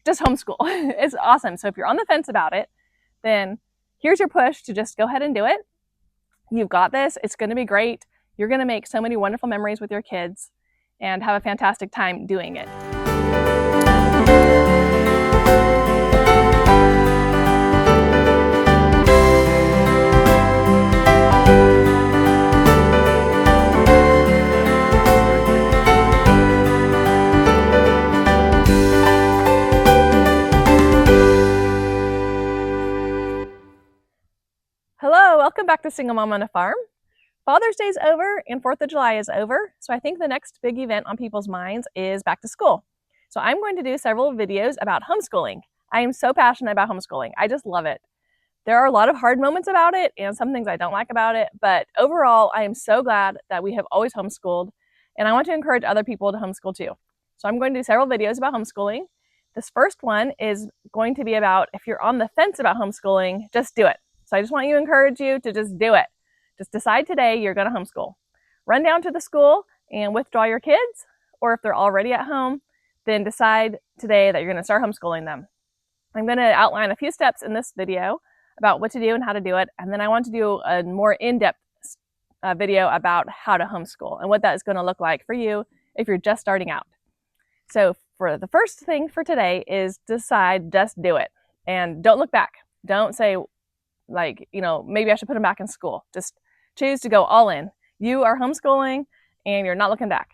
just homeschool. It's awesome. So if you're on the fence about it, then here's your push to just go ahead and do it. You've got this. It's going to be great. You're going to make so many wonderful memories with your kids and have a fantastic time doing it. Hello, welcome back to Single Mom on a Farm. Father's Day is over and 4th of July is over, so I think the next big event on people's minds is back to school. So I'm going to do several videos about homeschooling. I am so passionate about homeschooling. I just love it. There are a lot of hard moments about it and some things I don't like about it, but overall I am so glad that we have always homeschooled, and I want to encourage other people to homeschool too. So I'm going to do several videos about homeschooling. This first one is going to be about if you're on the fence about homeschooling, just do it. So I just want to encourage you to just do it. Just decide today you're going to homeschool. Run down to the school and withdraw your kids, or if they're already at home, then decide today that you're going to start homeschooling them. I'm going to outline a few steps in this video about what to do and how to do it, and then I want to do a more in-depth video about how to homeschool and what that is going to look like for you if you're just starting out. So for the first thing for today is decide, just do it, and don't look back. Don't say, like, maybe I should put them back in school. Just choose to go all in. You are homeschooling and you're not looking back.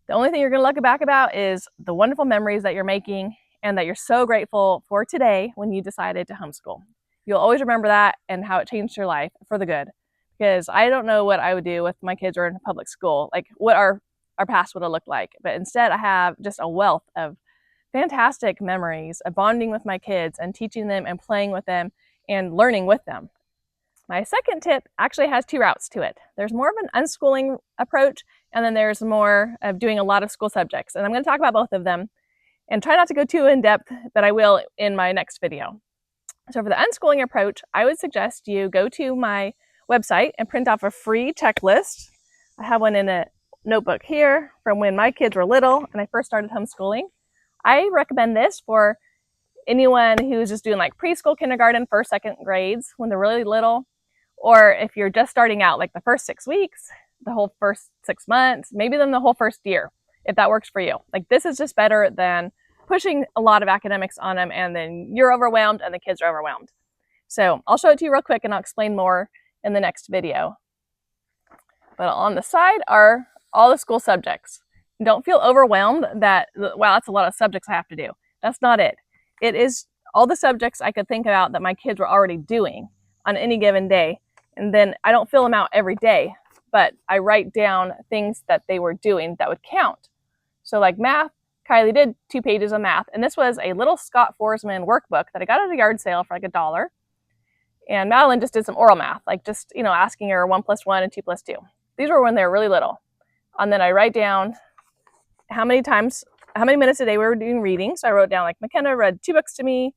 The only thing you're going to look back about is the wonderful memories that you're making and that you're so grateful for today when you decided to homeschool. You'll always remember that and how it changed your life for the good. Because I don't know what I would do if my kids were in public school, like what our past would have looked like. But instead I have just a wealth of fantastic memories of bonding with my kids and teaching them and playing with them and learning with them. My second tip actually has two routes to it. There's more of an unschooling approach, and then there's more of doing a lot of school subjects. And I'm going to talk about both of them and try not to go too in depth, but I will in my next video. So for the unschooling approach, I would suggest you go to my website and print off a free checklist. I have one in a notebook here from when my kids were little and I first started homeschooling. I recommend this for anyone who's just doing like preschool, kindergarten, first, second grades when they're really little, or if you're just starting out, like the first 6 weeks, the whole first 6 months, maybe then the whole first year, if that works for you. Like this is just better than pushing a lot of academics on them and then you're overwhelmed and the kids are overwhelmed. So I'll show it to you real quick and I'll explain more in the next video. But on the side are all the school subjects. Don't feel overwhelmed that, wow, that's a lot of subjects I have to do. That's not it. It is all the subjects I could think about that my kids were already doing on any given day. And then I don't fill them out every day, but I write down things that they were doing that would count. So like math, Kylie did 2 pages of math. And this was a little Scott Forsman workbook that I got at a yard sale for like $1. And Madeline just did some oral math, like just, asking her 1 + 1 and 2 + 2. These were when they were really little. And then I write down how many minutes a day we were doing reading. So I wrote down like McKenna read 2 books to me,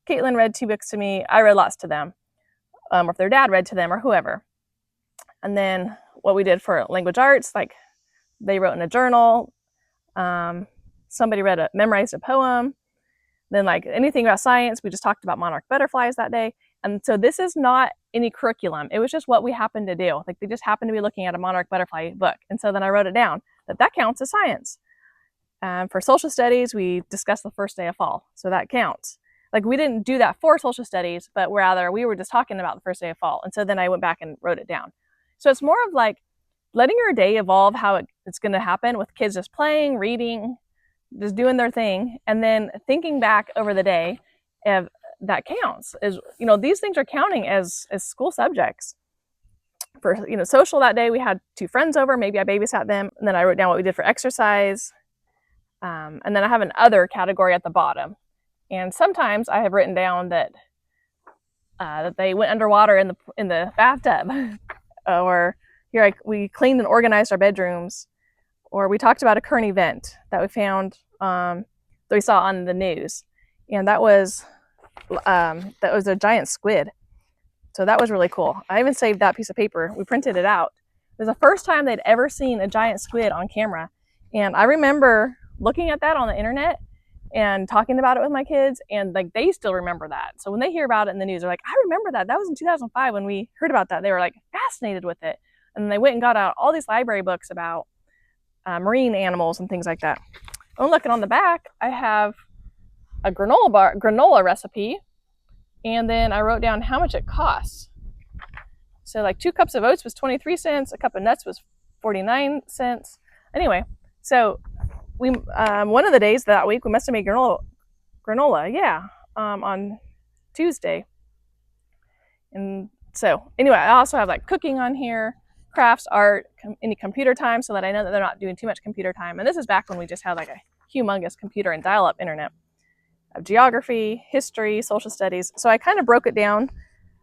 Caitlin read 2 books to me, I read lots to them, or if their dad read to them or whoever. And then what we did for language arts, like they wrote in a journal, somebody memorized a poem, then like anything about science, we just talked about monarch butterflies that day. And so this is not any curriculum. It was just what we happened to do. Like they just happened to be looking at a monarch butterfly book. And so then I wrote it down that counts as science. For social studies, we discussed the first day of fall. So that counts. Like we didn't do that for social studies, but rather we were just talking about the first day of fall. And so then I went back and wrote it down. So it's more of like letting your day evolve how it's going to happen with kids just playing, reading, just doing their thing. And then thinking back over the day of that counts is, these things are counting as school subjects. For, social that day, we had 2 friends over, maybe I babysat them. And then I wrote down what we did for exercise. And then I have an other category at the bottom. And sometimes I have written down that they went underwater in the bathtub, or here we cleaned and organized our bedrooms, or we talked about a current event that we found that we saw on the news, and that was a giant squid. So that was really cool. I even saved that piece of paper. We printed it out. It was the first time they'd ever seen a giant squid on camera, and I remember looking at that on the internet and talking about it with my kids, and like they still remember that. So when they hear about it in the news, they're like, I remember that. That was in 2005 when we heard about that. They were like fascinated with it. And they went and got out all these library books about marine animals and things like that. I'm looking on the back, I have a granola recipe, and then I wrote down how much it costs. So like 2 cups of oats was 23 cents, a cup of nuts was 49 cents. Anyway, so we one of the days that week we must have made granola, yeah, on Tuesday. And so anyway, I also have like cooking on here, crafts, art, any computer time, so that I know that they're not doing too much computer time. And this is back when we just had like a humongous computer and dial-up internet. Geography, history, social studies. So I kind of broke it down.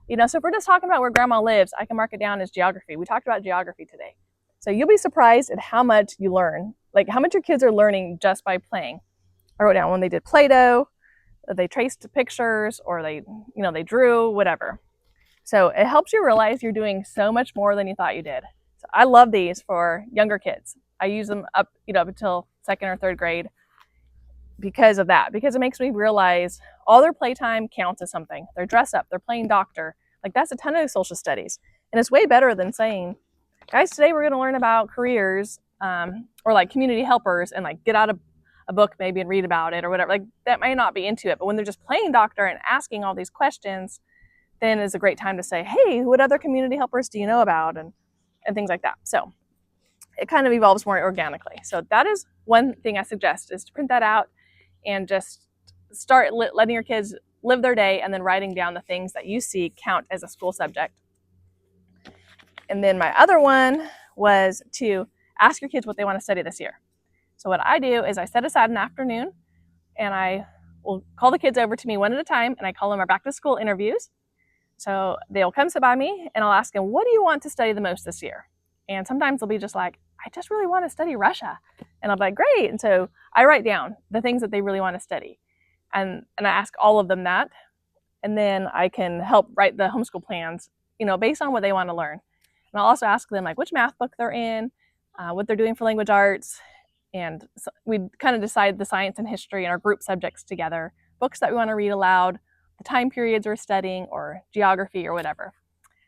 You know, so if we're just talking about where grandma lives, I can mark it down as geography. We talked about geography today. So you'll be surprised at how much you learn, like how much your kids are learning just by playing. I wrote down when they did Play-Doh, they traced pictures, or they drew, whatever. So it helps you realize you're doing so much more than you thought you did. So I love these for younger kids. I use them up until 2nd or 3rd grade because of that, because it makes me realize all their playtime counts as something. They're dressed up, they're playing doctor. Like that's a ton of social studies. And it's way better than saying, guys, today we're going to learn about careers, or like community helpers, and like get out a book maybe and read about it or whatever. Like that may not be into it, but when they're just playing doctor and asking all these questions, then is a great time to say, hey, what other community helpers do you know about, and things like that. So it kind of evolves more organically. So that is one thing I suggest, is to print that out and just start letting your kids live their day, and then writing down the things that you see count as a school subject. And then my other one was to ask your kids what they want to study this year. So what I do is I set aside an afternoon, and I will call the kids over to me one at a time, and I call them our back to school interviews. So they'll come sit by me, and I'll ask them, what do you want to study the most this year? And sometimes they'll be just like, I just really want to study Russia. And I'll be like, great. And so I write down the things that they really want to study. And I ask all of them that. And then I can help write the homeschool plans, based on what they want to learn. And I'll also ask them like which math book they're in, what they're doing for language arts. And so we kind of decide the science and history and our group subjects together, books that we want to read aloud, the time periods we're studying, or geography or whatever.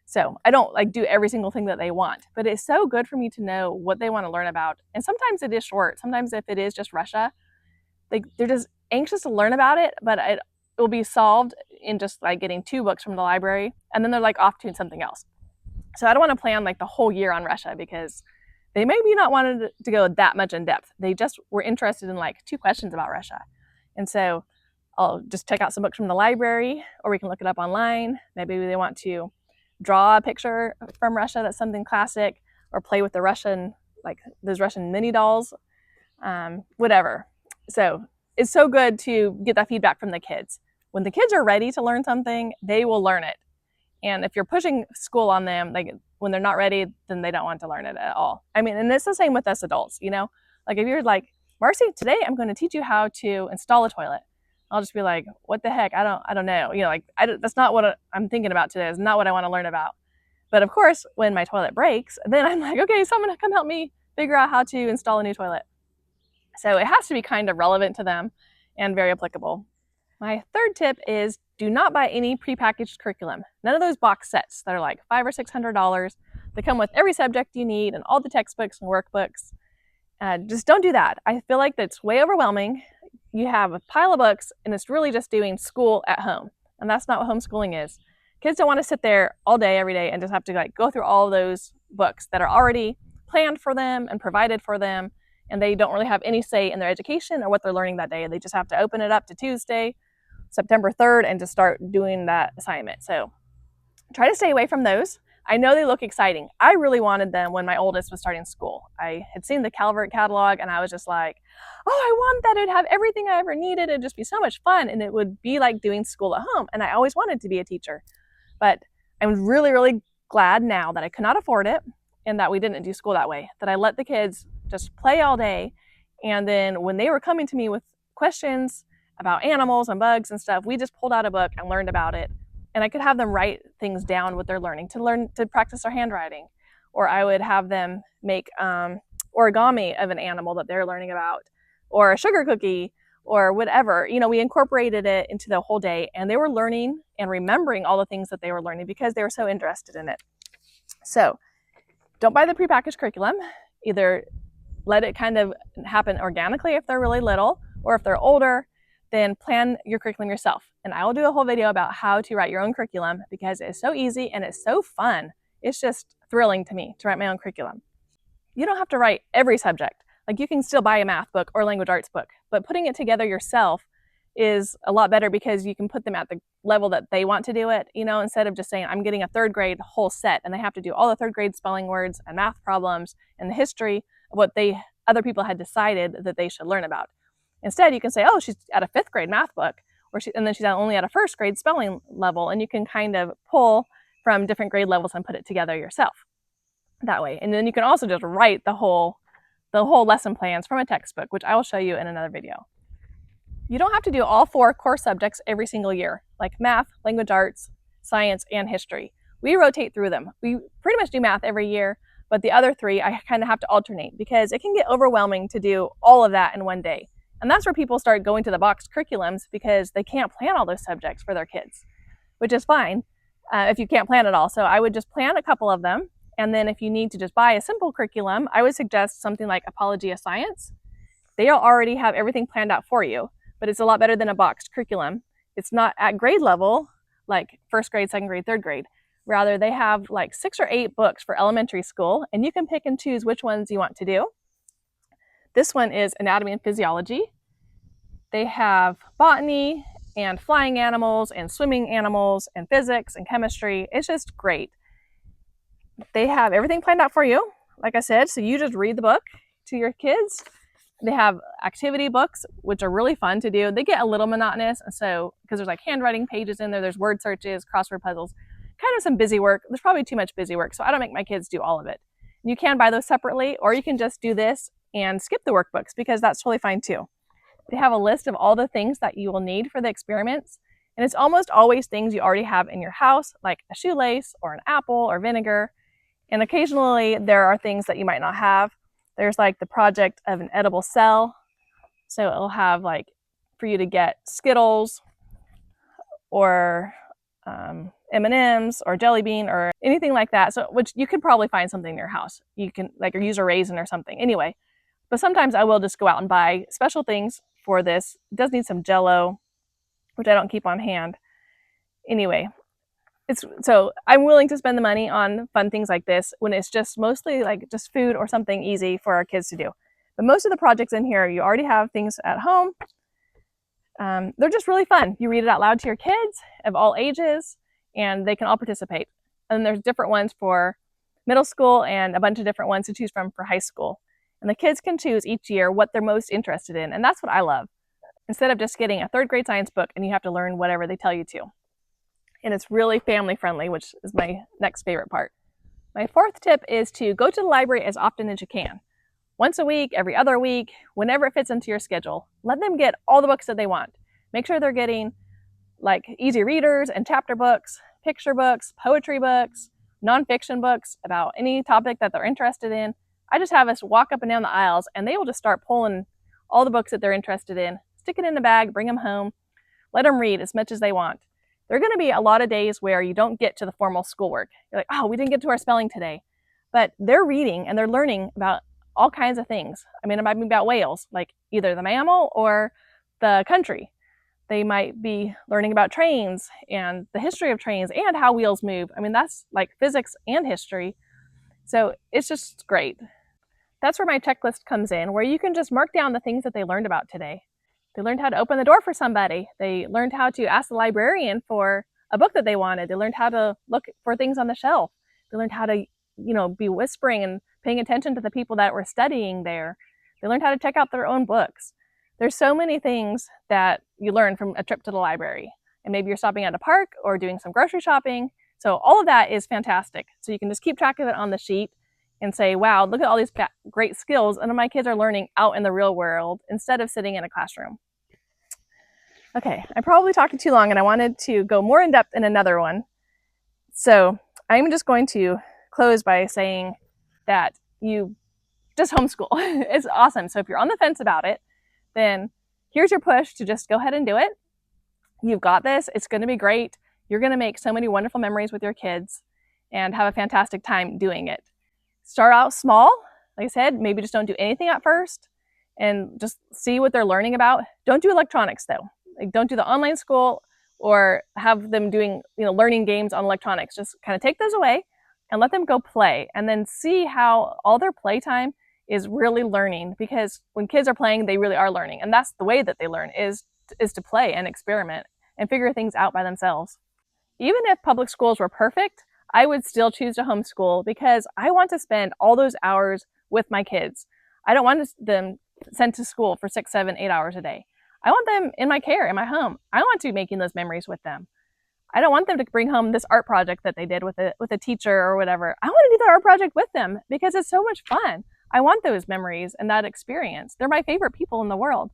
So I don't like do every single thing that they want, but it's so good for me to know what they want to learn about. And sometimes it is short. Sometimes if it is just Russia, they're just anxious to learn about it, but it will be solved in just like getting 2 books from the library, and then they're like off to something else. So I don't want to plan like the whole year on Russia, because they maybe not wanted to go that much in depth. They just were interested in like 2 questions about Russia. And so I'll just check out some books from the library, or we can look it up online. Maybe they want to draw a picture from Russia that's something classic, or play with the Russian, like those Russian mini dolls, whatever. So it's so good to get that feedback from the kids. When the kids are ready to learn something, they will learn it. And if you're pushing school on them, like when they're not ready, then they don't want to learn it at all. I mean, and it's the same with us adults, Like if you're like, Marcy, today I'm going to teach you how to install a toilet. I'll just be like, what the heck? I don't know. That's not what I'm thinking about today. It's not what I want to learn about. But of course, when my toilet breaks, then I'm like, okay, someone come help me figure out how to install a new toilet. So it has to be kind of relevant to them and very applicable. My third tip is do not buy any prepackaged curriculum. None of those box sets that are like $500 or $600. They come with every subject you need and all the textbooks and workbooks. Just don't do that. I feel like that's way overwhelming. You have a pile of books, and it's really just doing school at home. And that's not what homeschooling is. Kids don't want to sit there all day, every day, and just have to like go through all of those books that are already planned for them and provided for them. And they don't really have any say in their education or what they're learning that day. They just have to open it up to Tuesday, September 3rd, and just start doing that assignment. So try to stay away from those. I know they look exciting. I really wanted them when my oldest was starting school. I had seen the Calvert catalog, and I was just like, oh, I want that. It'd have everything I ever needed. It'd just be so much fun, and it would be like doing school at home. And I always wanted to be a teacher. But I'm really, really glad now that I could not afford it, and that we didn't do school that way, that I let the kids just play all day. And then when they were coming to me with questions about animals and bugs and stuff, we just pulled out a book and learned about it. And I could have them write things down what they're learning to practice their handwriting. Or I would have them make origami of an animal that they're learning about, or a sugar cookie, or whatever. You know, we incorporated it into the whole day, and they were learning and remembering all the things that they were learning because they were so interested in it. So don't buy the prepackaged curriculum. Either let it kind of happen organically if they're really little, or if they're older, then plan your curriculum yourself. And I will do a whole video about how to write your own curriculum because it's so easy and it's so fun. It's just thrilling to me to write my own curriculum. You don't have to write every subject. Like, you can still buy a math book or language arts book, but putting it together yourself is a lot better because you can put them at the level that they want to do it, you know, instead of just saying, I'm getting a third grade whole set and they have to do all the third grade spelling words and math problems and the history of what other people had decided that they should learn about. Instead, you can say, oh, she's at a fifth grade math book, and then she's only at a first grade spelling level, and you can kind of pull from different grade levels and put it together yourself that way. And then you can also just write the whole lesson plans from a textbook, which I will show you in another video. You don't have to do all 4 core subjects every single year, like math, language arts, science, and history. We rotate through them. We pretty much do math every year, but the other 3 I kind of have to alternate because it can get overwhelming to do all of that in one day. And that's where people start going to the boxed curriculums because they can't plan all those subjects for their kids, which is fine if you can't plan it all. So I would just plan a couple of them. And then if you need to just buy a simple curriculum, I would suggest something like Apology of Science. They'll already have everything planned out for you, but it's a lot better than a boxed curriculum. It's not at grade level, like first grade, second grade, third grade. Rather, they have like 6 or 8 books for elementary school, and you can pick and choose which ones you want to do. This one is Anatomy and Physiology. They have botany and flying animals and swimming animals and physics and chemistry. It's just great. They have everything planned out for you, like I said, so you just read the book to your kids. They have activity books, which are really fun to do. They get a little monotonous, so because there's like handwriting pages in there, there's word searches, crossword puzzles, kind of some busy work. There's probably too much busy work, so I don't make my kids do all of it. You can buy those separately, or you can just do this and skip the workbooks because that's totally fine too. They have a list of all the things that you will need for the experiments, and it's almost always things you already have in your house, like a shoelace or an apple or vinegar. And occasionally there are things that you might not have. There's like the project of an edible cell. So it'll have like for you to get Skittles or M&Ms or jelly bean or anything like that. So which you could probably find something in your house. You can like or use a raisin or something. Anyway, but sometimes I will just go out and buy special things for this. It does need some Jell-O, which I don't keep on hand. Anyway, so I'm willing to spend the money on fun things like this when it's just mostly like just food or something easy for our kids to do. But most of the projects in here, you already have things at home. They're just really fun. You read it out loud to your kids of all ages, and they can all participate. And then there's different ones for middle school and a bunch of different ones to choose from for high school. And the kids can choose each year what they're most interested in, and that's what I love. Instead of just getting a third grade science book and you have to learn whatever they tell you to. And it's really family friendly, which is my next favorite part. My 4th tip is to go to the library as often as you can. Once a week, every other week, whenever it fits into your schedule. Let them get all the books that they want. Make sure they're getting like easy readers and chapter books, picture books, poetry books, nonfiction books about any topic that they're interested in. I just have us walk up and down the aisles and they will just start pulling all the books that they're interested in, stick it in a bag, bring them home, let them read as much as they want. There are going to be a lot of days where you don't get to the formal schoolwork. You're like, oh, we didn't get to our spelling today. But they're reading and they're learning about all kinds of things. I mean, it might be about whales, like either the mammal or the country. They might be learning about trains and the history of trains and how wheels move. I mean, that's like physics and history. So it's just great. That's where my checklist comes in, where you can just mark down the things that they learned about today. They learned how to open the door for somebody. They learned how to ask the librarian for a book that they wanted. They learned how to look for things on the shelf. They learned how to, be whispering and paying attention to the people that were studying there. They learned how to check out their own books. There's so many things that you learn from a trip to the library. And maybe you're stopping at a park or doing some grocery shopping. So all of that is fantastic. So you can just keep track of it on the sheet and say, wow, look at all these great skills and my kids are learning out in the real world instead of sitting in a classroom. Okay, I probably talked too long and I wanted to go more in depth in another one. So I'm just going to close by saying that you just homeschool. It's awesome. So if you're on the fence about it, then here's your push to just go ahead and do it. You've got this. It's going to be great. You're going to make so many wonderful memories with your kids and have a fantastic time doing it. Start out small. Like I said, maybe just don't do anything at first and just see what they're learning about. Don't do electronics though. Like, don't do the online school or have them doing, learning games on electronics. Just kind of take those away and let them go play, and then see how all their playtime is really learning, because when kids are playing, they really are learning. And that's the way that they learn, is to play and experiment and figure things out by themselves. Even if public schools were perfect, I would still choose to homeschool because I want to spend all those hours with my kids. I don't want them sent to school for 6, 7, 8 hours a day. I want them in my care, in my home. I want to be making those memories with them. I don't want them to bring home this art project that they did with a teacher or whatever. I want to do that art project with them because it's so much fun. I want those memories and that experience. They're my favorite people in the world.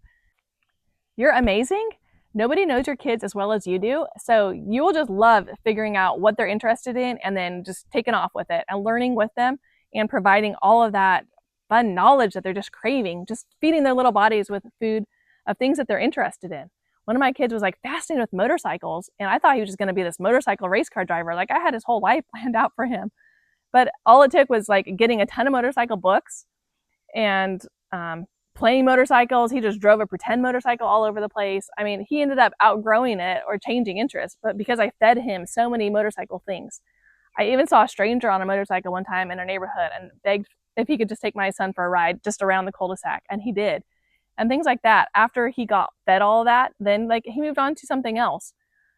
You're amazing. Nobody knows your kids as well as you do, so you will just love figuring out what they're interested in and then just taking off with it and learning with them and providing all of that fun knowledge that they're just craving, just feeding their little bodies with food of things that they're interested in. One of my kids was like fascinated with motorcycles, and I thought he was just going to be this motorcycle race car driver. Like, I had his whole life planned out for him. But all it took was like getting a ton of motorcycle books and playing motorcycles. He just drove a pretend motorcycle all over the place. I mean, he ended up outgrowing it or changing interests, but because I fed him so many motorcycle things. I even saw a stranger on a motorcycle one time in our neighborhood and begged if he could just take my son for a ride just around the cul-de-sac, and he did. And things like that. After he got fed all of that, then he moved on to something else.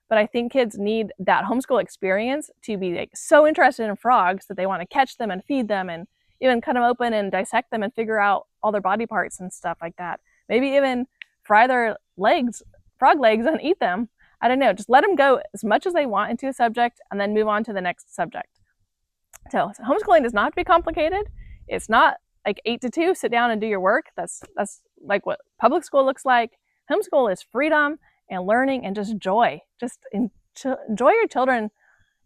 But I think kids need that homeschool experience to be so interested in frogs that they want to catch them and feed them and even cut them open and dissect them and figure out all their body parts and stuff like that. Maybe even fry their legs, frog legs, and eat them. I don't know. Just let them go as much as they want into a subject and then move on to the next subject. So homeschooling does not have to be complicated. It's not like 8 to 2, sit down and do your work. That's like what public school looks like. Homeschool is freedom and learning and just joy. Just enjoy your children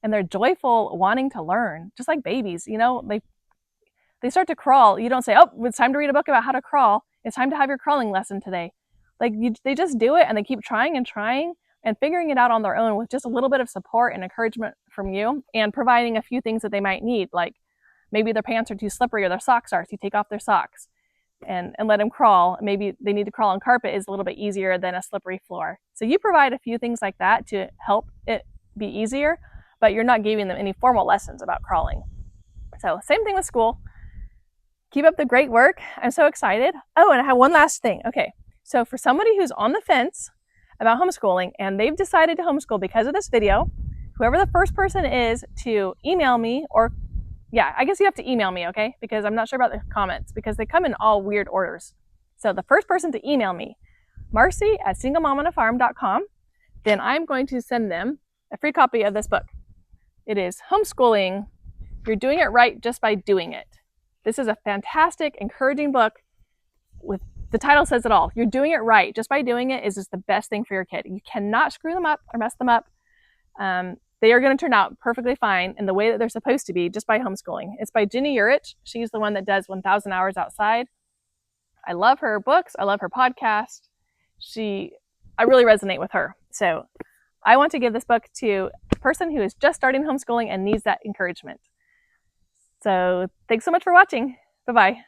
and their joyful wanting to learn, just like babies. They start to crawl. You don't say, oh, it's time to read a book about how to crawl. It's time to have your crawling lesson today. They just do it, and they keep trying and figuring it out on their own with just a little bit of support and encouragement from you and providing a few things that they might need, like maybe their pants are too slippery or their socks are, so you take off their socks and let them crawl. Maybe they need to crawl on carpet is a little bit easier than a slippery floor. So you provide a few things like that to help it be easier, but you're not giving them any formal lessons about crawling. So same thing with school. Keep up the great work. I'm so excited. Oh, and I have one last thing. Okay, so for somebody who's on the fence about homeschooling and they've decided to homeschool because of this video, whoever the first person is to email me, or I guess you have to email me, okay? Because I'm not sure about the comments because they come in all weird orders. So the first person to email me, marcy@singlemomonafarm.com, then I'm going to send them a free copy of this book. It is Homeschooling. You're doing it right just by doing it. This is a fantastic, encouraging book. With the title says it all. You're doing it right. Just by doing it is just the best thing for your kid. You cannot screw them up or mess them up. They are going to turn out perfectly fine in the way that they're supposed to be just by homeschooling. It's by Ginny Urich. She's the one that does 1,000 Hours Outside. I love her books. I love her podcast. I really resonate with her. So I want to give this book to a person who is just starting homeschooling and needs that encouragement. So thanks so much for watching. Bye-bye.